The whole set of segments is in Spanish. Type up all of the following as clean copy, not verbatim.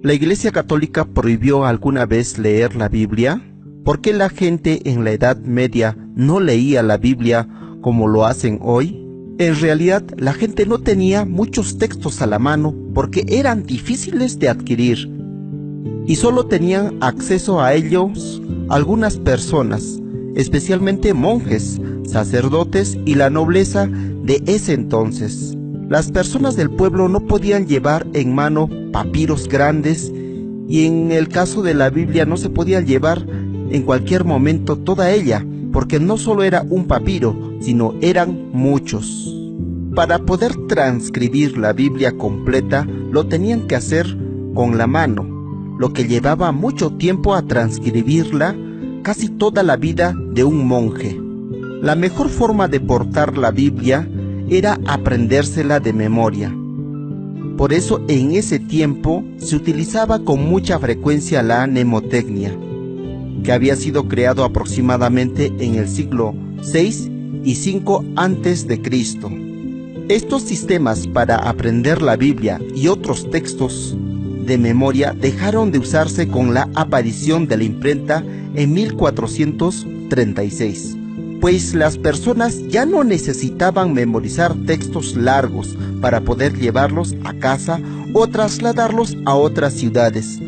¿La Iglesia Católica prohibió alguna vez leer la Biblia? ¿Por qué la gente en la Edad Media no leía la Biblia como lo hacen hoy? En realidad, la gente no tenía muchos textos a la mano porque eran difíciles de adquirir y solo tenían acceso a ellos algunas personas, especialmente monjes, sacerdotes y la nobleza de ese entonces. Las personas del pueblo no podían llevar en mano papiros grandes y en el caso de la Biblia no se podía llevar en cualquier momento toda ella, porque no solo era un papiro, sino eran muchos. Para poder transcribir la Biblia completa, lo tenían que hacer con la mano, lo que llevaba mucho tiempo a transcribirla, casi toda la vida de un monje. La mejor forma de portar la Biblia era aprendérsela de memoria. Por eso en ese tiempo se utilizaba con mucha frecuencia la mnemotecnia, que había sido creado aproximadamente en el siglo VI y V a.C. Estos sistemas para aprender la Biblia y otros textos de memoria dejaron de usarse con la aparición de la imprenta en 1436. Pues las personas ya no necesitaban memorizar textos largos para poder llevarlos a casa o trasladarlos a otras ciudades,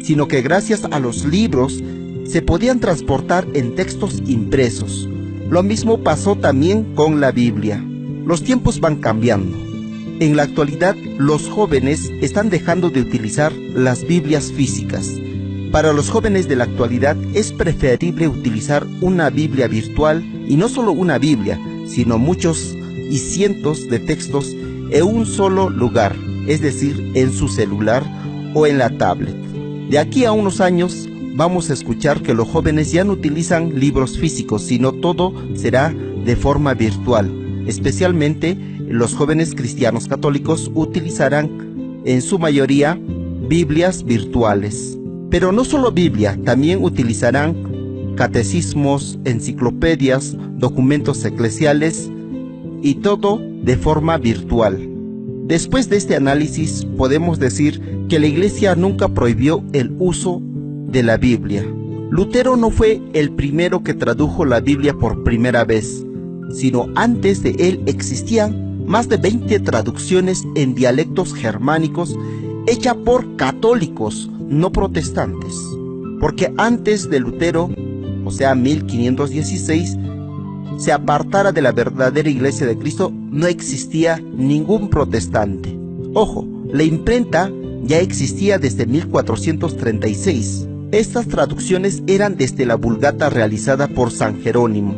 sino que gracias a los libros se podían transportar en textos impresos. Lo mismo pasó también con la Biblia. Los tiempos van cambiando. En la actualidad, los jóvenes están dejando de utilizar las Biblias físicas. Para los jóvenes de la actualidad es preferible utilizar una Biblia virtual y no solo una Biblia, sino muchos y cientos de textos en un solo lugar, es decir, en su celular o en la tablet. De aquí a unos años vamos a escuchar que los jóvenes ya no utilizan libros físicos, sino todo será de forma virtual. Especialmente los jóvenes cristianos católicos utilizarán en su mayoría Biblias virtuales. Pero no solo Biblia, también utilizarán catecismos, enciclopedias, documentos eclesiales y todo de forma virtual. Después de este análisis podemos decir que la Iglesia nunca prohibió el uso de la Biblia. Lutero no fue el primero que tradujo la Biblia por primera vez, sino antes de él existían más de 20 traducciones en dialectos germánicos hechas por católicos, no protestantes, porque antes de Lutero, o sea 1516, se apartara de la verdadera Iglesia de Cristo, no existía ningún protestante. Ojo, la imprenta ya existía desde 1436. Estas traducciones eran desde la Vulgata realizada por San Jerónimo,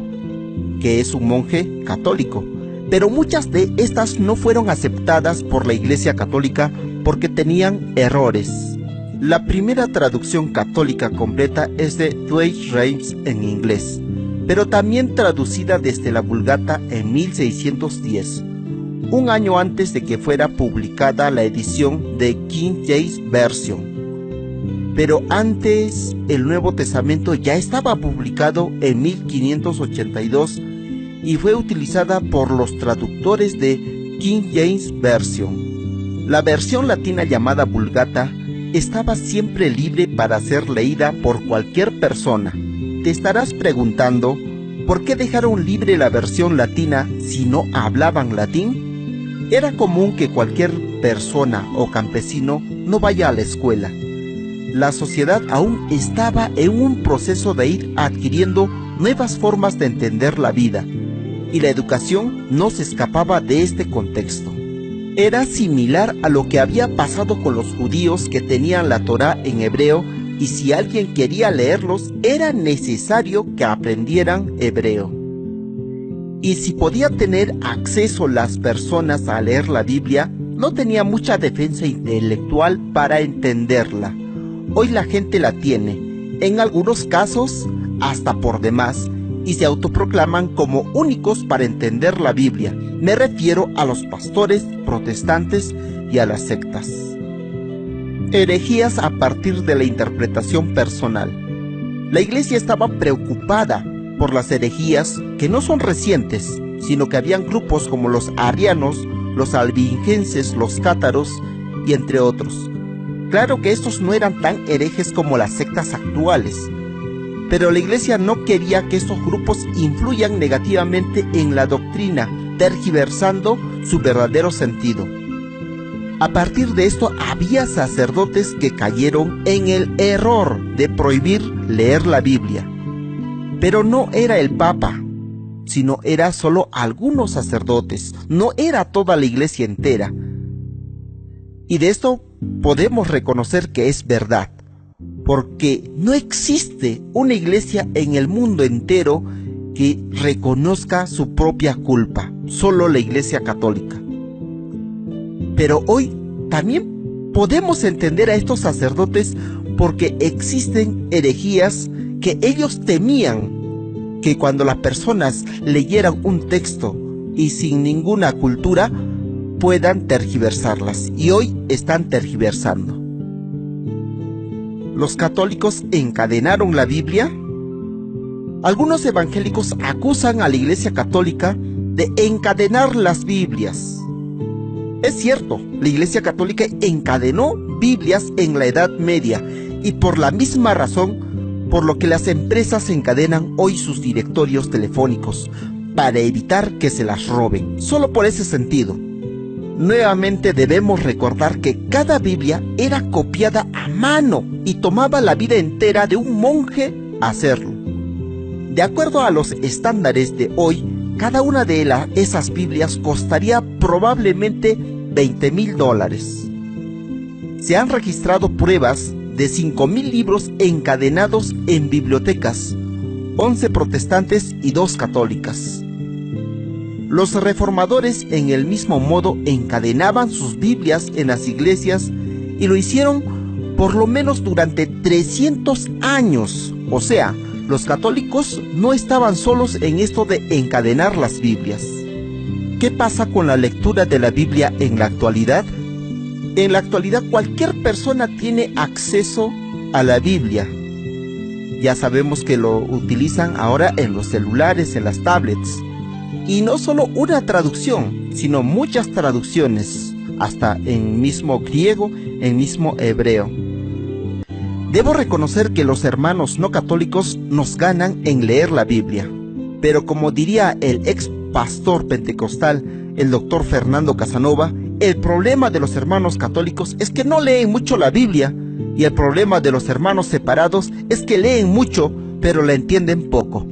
que es un monje católico, pero muchas de estas no fueron aceptadas por la Iglesia Católica porque tenían errores. La primera traducción católica completa es de Dwight Reims en inglés, pero también traducida desde la Vulgata en 1610, un año antes de que fuera publicada la edición de King James Version. Pero antes el Nuevo Testamento ya estaba publicado en 1582 y fue utilizada por los traductores de King James Version. La versión latina llamada Vulgata estaba siempre libre para ser leída por cualquier persona. Te estarás preguntando, ¿por qué dejaron libre la versión latina si no hablaban latín? Era común que cualquier persona o campesino no vaya a la escuela. La sociedad aún estaba en un proceso de ir adquiriendo nuevas formas de entender la vida, y la educación no se escapaba de este contexto. Era similar a lo que había pasado con los judíos que tenían la Torá en hebreo, y si alguien quería leerlos, era necesario que aprendieran hebreo. Y si podía tener acceso las personas a leer la Biblia, no tenía mucha defensa intelectual para entenderla. Hoy la gente la tiene, en algunos casos hasta por demás, y se autoproclaman como únicos para entender la Biblia. Me refiero a los pastores protestantes y a las sectas. Herejías a partir de la interpretación personal. La iglesia estaba preocupada por las herejías que no son recientes, sino que habían grupos como los arrianos, los albingenses, los cátaros y entre otros. Claro que estos no eran tan herejes como las sectas actuales, pero la iglesia no quería que estos grupos influyan negativamente en la doctrina, tergiversando su verdadero sentido. A partir de esto había sacerdotes que cayeron en el error de prohibir leer la Biblia. Pero no era el Papa, sino era solo algunos sacerdotes, no era toda la iglesia entera. Y de esto podemos reconocer que es verdad, porque no existe una iglesia en el mundo entero que reconozca su propia culpa, solo la Iglesia Católica. Pero hoy también podemos entender a estos sacerdotes porque existen herejías que ellos temían que cuando las personas leyeran un texto y sin ninguna cultura puedan tergiversarlas, y hoy están tergiversando. ¿Los católicos encadenaron la Biblia? Algunos evangélicos acusan a la Iglesia Católica de encadenar las Biblias. Es cierto, la Iglesia Católica encadenó Biblias en la Edad Media y por la misma razón por lo que las empresas encadenan hoy sus directorios telefónicos para evitar que se las roben, solo por ese sentido. Nuevamente debemos recordar que cada Biblia era copiada a mano y tomaba la vida entera de un monje hacerlo. De acuerdo a los estándares de hoy, cada una de esas Biblias costaría probablemente $20,000. Se han registrado pruebas de 5,000 libros encadenados en bibliotecas, 11 protestantes y 2 católicas. Los reformadores en el mismo modo encadenaban sus Biblias en las iglesias y lo hicieron por lo menos durante 300 años. O sea, los católicos no estaban solos en esto de encadenar las Biblias. ¿Qué pasa con la lectura de la Biblia en la actualidad? En la actualidad cualquier persona tiene acceso a la Biblia. Ya sabemos que lo utilizan ahora en los celulares, en las tablets. Y no solo una traducción, sino muchas traducciones, hasta en mismo griego, en mismo hebreo. Debo reconocer que los hermanos no católicos nos ganan en leer la Biblia, pero como diría el ex pastor pentecostal, el doctor Fernando Casanova, el problema de los hermanos católicos es que no leen mucho la Biblia, y el problema de los hermanos separados es que leen mucho, pero la entienden poco.